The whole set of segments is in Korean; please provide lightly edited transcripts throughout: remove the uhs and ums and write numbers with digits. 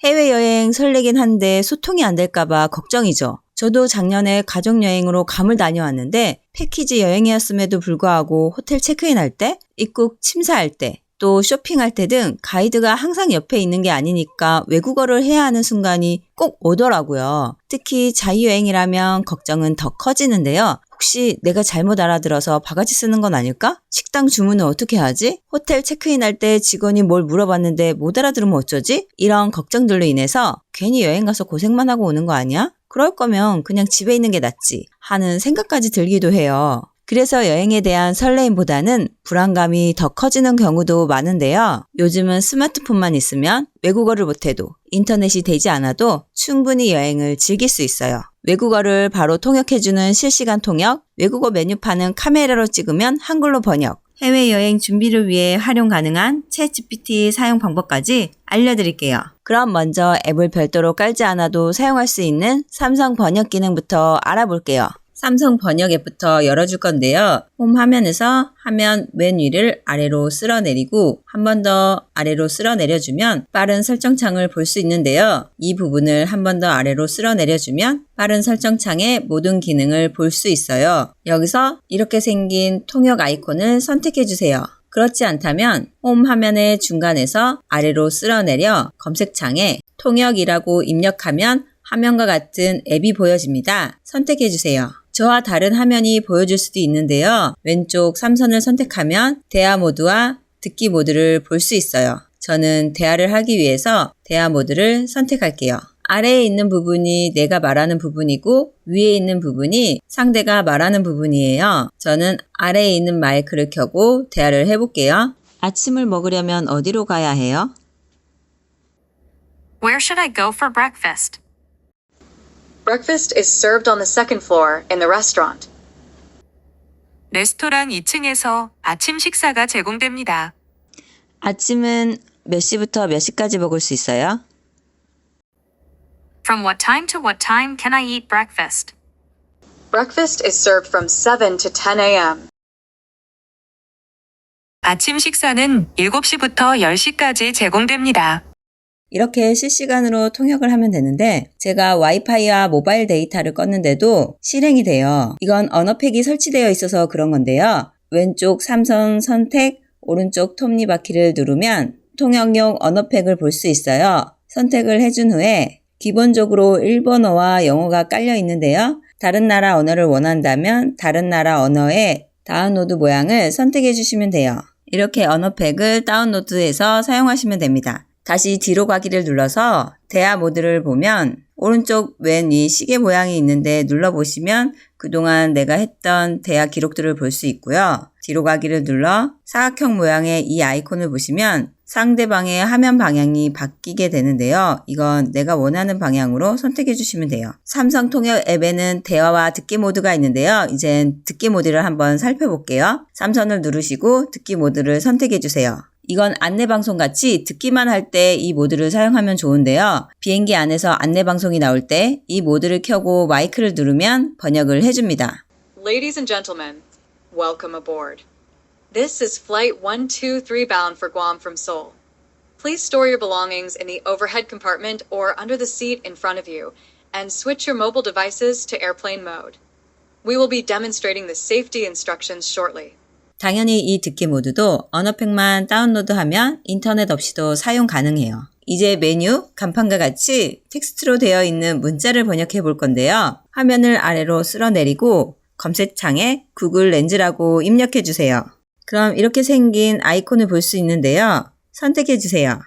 해외여행 설레긴 한데 소통이 안 될까봐 걱정이죠. 저도 작년에 가족여행으로 괌을 다녀왔는데 패키지 여행이었음에도 불구하고 호텔 체크인할 때, 입국 심사할 때, 또 쇼핑할 때 등 가이드가 항상 옆에 있는 게 아니니까 외국어를 해야 하는 순간이 꼭 오더라고요. 특히 자유여행이라면 걱정은 더 커지는데요. 혹시 내가 잘못 알아들어서 바가지 쓰는 건 아닐까? 식당 주문은 어떻게 하지? 호텔 체크인할 때 직원이 뭘 물어봤는데 못 알아들으면 어쩌지? 이런 걱정들로 인해서 괜히 여행 가서 고생만 하고 오는 거 아니야? 그럴 거면 그냥 집에 있는 게 낫지 하는 생각까지 들기도 해요. 그래서 여행에 대한 설레임보다는 불안감이 더 커지는 경우도 많은데요. 요즘은 스마트폰만 있으면 외국어를 못해도 인터넷이 되지 않아도 충분히 여행을 즐길 수 있어요. 외국어를 바로 통역해주는 실시간 통역, 외국어 메뉴판은 카메라로 찍으면 한글로 번역, 해외여행 준비를 위해 활용 가능한 챗GPT 사용 방법까지 알려드릴게요. 그럼 먼저 앱을 별도로 깔지 않아도 사용할 수 있는 삼성 번역 기능부터 알아볼게요. 삼성 번역 앱부터 열어줄 건데요. 홈 화면에서 화면 맨 위를 아래로 쓸어내리고 한 번 더 아래로 쓸어내려주면 빠른 설정창을 볼 수 있는데요. 이 부분을 한 번 더 아래로 쓸어내려주면 빠른 설정창의 모든 기능을 볼 수 있어요. 여기서 이렇게 생긴 통역 아이콘을 선택해주세요. 그렇지 않다면 홈 화면의 중간에서 아래로 쓸어내려 검색창에 통역이라고 입력하면 화면과 같은 앱이 보여집니다. 선택해주세요. 저와 다른 화면이 보여줄 수도 있는데요. 왼쪽 3선을 선택하면 대화 모드와 듣기 모드를 볼 수 있어요. 저는 대화를 하기 위해서 대화 모드를 선택할게요. 아래에 있는 부분이 내가 말하는 부분이고 위에 있는 부분이 상대가 말하는 부분이에요. 저는 아래에 있는 마이크를 켜고 대화를 해볼게요. 아침을 먹으려면 어디로 가야 해요? Where should I go for breakfast? Breakfast is served on the second floor in the restaurant. 레스토랑 2층에서 아침 식사가 제공됩니다. 아침은 몇 시부터 몇 시까지 먹을 수 있어요? From what time to what time can I eat breakfast? Breakfast is served from 7 to 10 a.m. 아침 식사는 7시부터 10시까지 제공됩니다. 이렇게 실시간으로 통역을 하면 되는데 제가 와이파이와 모바일 데이터를 껐는데도 실행이 돼요. 이건 언어팩이 설치되어 있어서 그런 건데요. 왼쪽 3선 선택, 오른쪽 톱니바퀴를 누르면 통역용 언어팩을 볼 수 있어요. 선택을 해준 후에 기본적으로 일본어와 영어가 깔려 있는데요. 다른 나라 언어를 원한다면 다른 나라 언어의 다운로드 모양을 선택해 주시면 돼요. 이렇게 언어팩을 다운로드해서 사용하시면 됩니다. 다시 뒤로 가기를 눌러서 대화 모드를 보면 오른쪽 왼 위 시계 모양이 있는데 눌러보시면 그동안 내가 했던 대화 기록들을 볼 수 있고요. 뒤로 가기를 눌러 사각형 모양의 이 아이콘을 보시면 상대방의 화면 방향이 바뀌게 되는데요. 이건 내가 원하는 방향으로 선택해 주시면 돼요. 삼성 통역 앱에는 대화와 듣기 모드가 있는데요. 이젠 듣기 모드를 한번 살펴볼게요. 3선을 누르시고 듣기 모드를 선택해 주세요. 이건 안내방송 같이 듣기만 할 때 이 모드를 사용하면 좋은데요. 비행기 안에서 안내방송이 나올 때 이 모드를 켜고 마이크를 누르면 번역을 해줍니다. Ladies and gentlemen, welcome aboard. This is Flight 123 bound for Guam from Seoul. Please store your belongings in the overhead compartment or under the seat in front of you, and switch your mobile devices to airplane mode. We will be demonstrating the safety instructions shortly. 당연히 이 듣기 모드도 언어팩만 다운로드하면 인터넷 없이도 사용 가능해요. 이제 메뉴, 간판과 같이 텍스트로 되어 있는 문자를 번역해 볼 건데요. 화면을 아래로 쓸어내리고 검색창에 구글 렌즈라고 입력해 주세요. 그럼 이렇게 생긴 아이콘을 볼 수 있는데요. 선택해 주세요.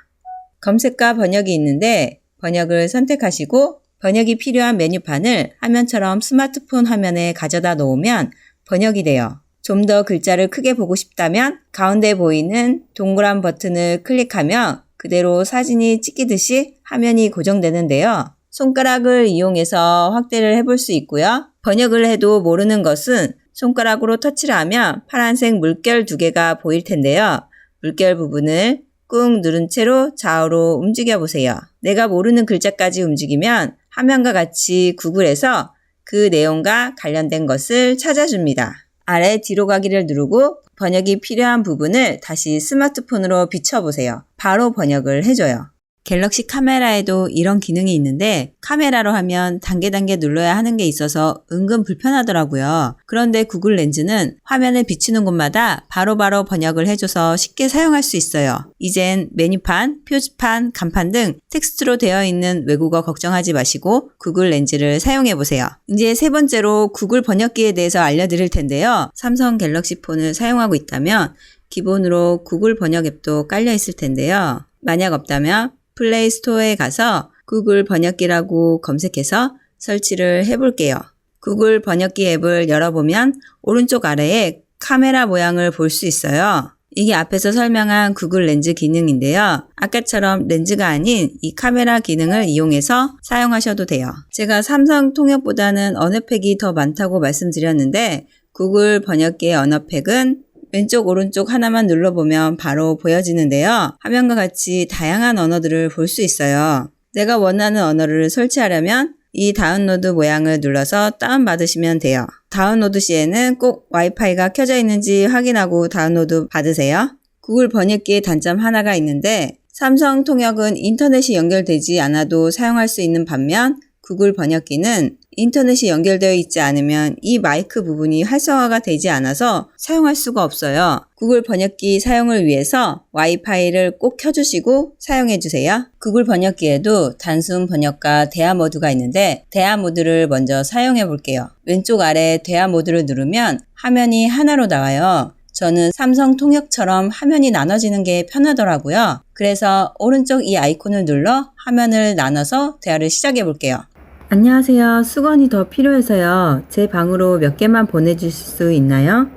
검색과 번역이 있는데 번역을 선택하시고 번역이 필요한 메뉴판을 화면처럼 스마트폰 화면에 가져다 놓으면 번역이 돼요. 좀 더 글자를 크게 보고 싶다면 가운데 보이는 동그란 버튼을 클릭하며 그대로 사진이 찍히듯이 화면이 고정되는데요. 손가락을 이용해서 확대를 해볼 수 있고요. 번역을 해도 모르는 것은 손가락으로 터치를 하면 파란색 물결 2개가 보일 텐데요. 물결 부분을 꾹 누른 채로 좌우로 움직여 보세요. 내가 모르는 글자까지 움직이면 화면과 같이 구글에서 그 내용과 관련된 것을 찾아줍니다. 아래 뒤로 가기를 누르고 번역이 필요한 부분을 다시 스마트폰으로 비춰보세요. 바로 번역을 해줘요. 갤럭시 카메라에도 이런 기능이 있는데 카메라로 하면 단계 눌러야 하는 게 있어서 은근 불편하더라고요. 그런데 구글 렌즈는 화면을 비추는 곳마다 바로바로 번역을 해줘서 쉽게 사용할 수 있어요. 이젠 메뉴판, 표지판, 간판 등 텍스트로 되어 있는 외국어 걱정하지 마시고 구글 렌즈를 사용해보세요. 이제 세 번째로 구글 번역기에 대해서 알려드릴 텐데요. 삼성 갤럭시 폰을 사용하고 있다면 기본으로 구글 번역 앱도 깔려 있을 텐데요. 만약 없다면 플레이 스토어에 가서 구글 번역기라고 검색해서 설치를 해볼게요. 구글 번역기 앱을 열어보면 오른쪽 아래에 카메라 모양을 볼 수 있어요. 이게 앞에서 설명한 구글 렌즈 기능인데요. 아까처럼 렌즈가 아닌 이 카메라 기능을 이용해서 사용하셔도 돼요. 제가 삼성 통역보다는 언어팩이 더 많다고 말씀드렸는데 구글 번역기의 언어팩은 왼쪽 오른쪽 하나만 눌러보면 바로 보여지는데요. 화면과 같이 다양한 언어들을 볼 수 있어요. 내가 원하는 언어를 설치하려면 이 다운로드 모양을 눌러서 다운받으시면 돼요. 다운로드 시에는 꼭 와이파이가 켜져 있는지 확인하고 다운로드 받으세요. 구글 번역기의 단점 하나가 있는데 삼성 통역은 인터넷이 연결되지 않아도 사용할 수 있는 반면 구글 번역기는 인터넷이 연결되어 있지 않으면 이 마이크 부분이 활성화가 되지 않아서 사용할 수가 없어요. 구글 번역기 사용을 위해서 와이파이를 꼭 켜주시고 사용해주세요. 구글 번역기에도 단순 번역과 대화 모드가 있는데 대화 모드를 먼저 사용해 볼게요. 왼쪽 아래 대화 모드를 누르면 화면이 하나로 나와요. 저는 삼성 통역처럼 화면이 나눠지는 게 편하더라고요. 그래서 오른쪽 이 아이콘을 눌러 화면을 나눠서 대화를 시작해 볼게요. 안녕하세요. 수건이 더 필요해서요. 제 방으로 몇 개만 보내주실 수 있나요?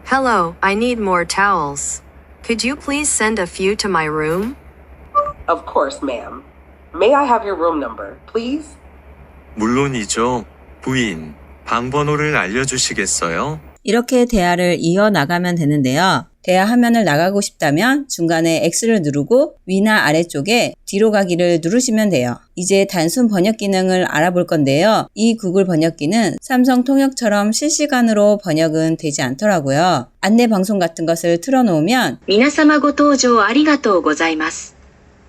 Hello, I need more towels. Could you please send a few to my room? Of course, ma'am. May I have your room number, please? 물론이죠. 부인, 방 번호를 알려주시겠어요? 이렇게 대화를 이어나가면 되는데요. 대화 화면을 나가고 싶다면 중간에 X를 누르고 위나 아래쪽에 뒤로 가기를 누르시면 돼요. 이제 단순 번역 기능을 알아볼 건데요. 이 구글 번역기는 삼성 통역처럼 실시간으로 번역은 되지 않더라고요. 안내 방송 같은 것을 틀어놓으면 皆様ご搭乗ありがとうございます。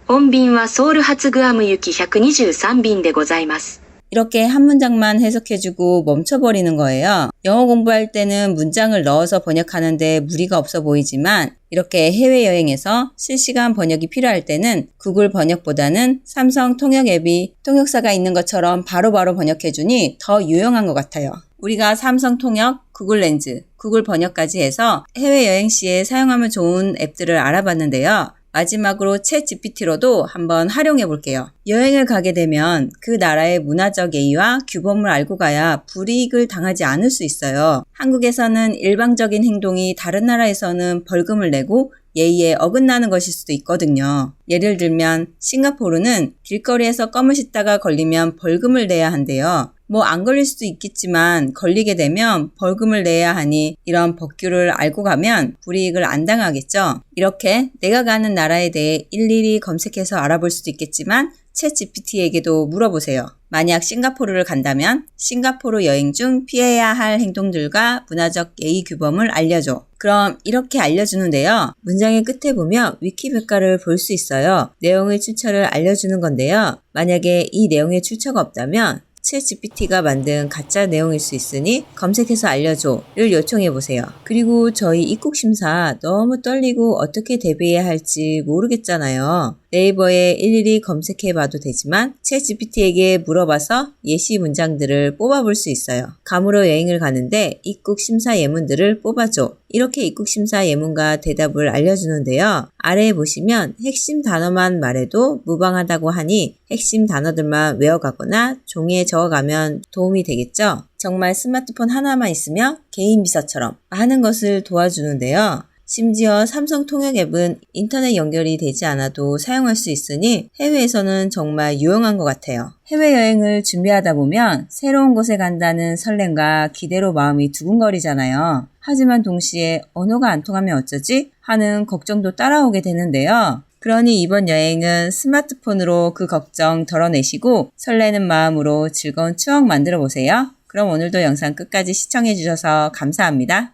本便はソウル発グアム行き123便でございます。 이렇게 한 문장만 해석해주고 멈춰버리는 거예요. 영어 공부할 때는 문장을 넣어서 번역하는데 무리가 없어 보이지만 이렇게 해외여행에서 실시간 번역이 필요할 때는 구글 번역보다는 삼성 통역 앱이 통역사가 있는 것처럼 바로바로 번역해주니 더 유용한 것 같아요. 우리가 삼성 통역, 구글 렌즈, 구글 번역까지 해서 해외여행 시에 사용하면 좋은 앱들을 알아봤는데요. 마지막으로 챗 GPT로도 한번 활용해 볼게요. 여행을 가게 되면 그 나라의 문화적 예의와 규범을 알고 가야 불이익을 당하지 않을 수 있어요. 한국에서는 일방적인 행동이 다른 나라에서는 벌금을 내고 예의에 어긋나는 것일 수도 있거든요. 예를 들면 싱가포르는 길거리에서 껌을 씹다가 걸리면 벌금을 내야 한대요. 뭐 안 걸릴 수도 있겠지만 걸리게 되면 벌금을 내야 하니 이런 법규를 알고 가면 불이익을 안 당하겠죠. 이렇게 내가 가는 나라에 대해 일일이 검색해서 알아볼 수도 있겠지만 챗 GPT에게도 물어보세요. 만약 싱가포르를 간다면 싱가포르 여행 중 피해야 할 행동들과 문화적 예의 규범을 알려줘. 그럼 이렇게 알려주는데요. 문장의 끝에 보면 위키백과를 볼 수 있어요. 내용의 출처를 알려주는 건데요. 만약에 이 내용의 출처가 없다면 챗 GPT가 만든 가짜 내용일 수 있으니 검색해서 알려줘를 요청해보세요. 그리고 저희 입국심사 너무 떨리고 어떻게 대비해야 할지 모르겠잖아요. 네이버에 일일이 검색해봐도 되지만 챗 GPT에게 물어봐서 예시 문장들을 뽑아볼 수 있어요. 감으로 여행을 가는데 입국심사 예문들을 뽑아줘. 이렇게 입국심사 예문과 대답을 알려주는데요. 아래에 보시면 핵심 단어만 말해도 무방하다고 하니 핵심 단어들만 외워가거나 종이에 적어가면 도움이 되겠죠? 정말 스마트폰 하나만 있으면 개인 비서처럼 많은 것을 도와주는데요. 심지어 삼성 통역 앱은 인터넷 연결이 되지 않아도 사용할 수 있으니 해외에서는 정말 유용한 것 같아요. 해외여행을 준비하다 보면 새로운 곳에 간다는 설렘과 기대로 마음이 두근거리잖아요. 하지만 동시에 언어가 안 통하면 어쩌지? 하는 걱정도 따라오게 되는데요. 그러니 이번 여행은 스마트폰으로 그 걱정 덜어내시고 설레는 마음으로 즐거운 추억 만들어 보세요. 그럼 오늘도 영상 끝까지 시청해 주셔서 감사합니다.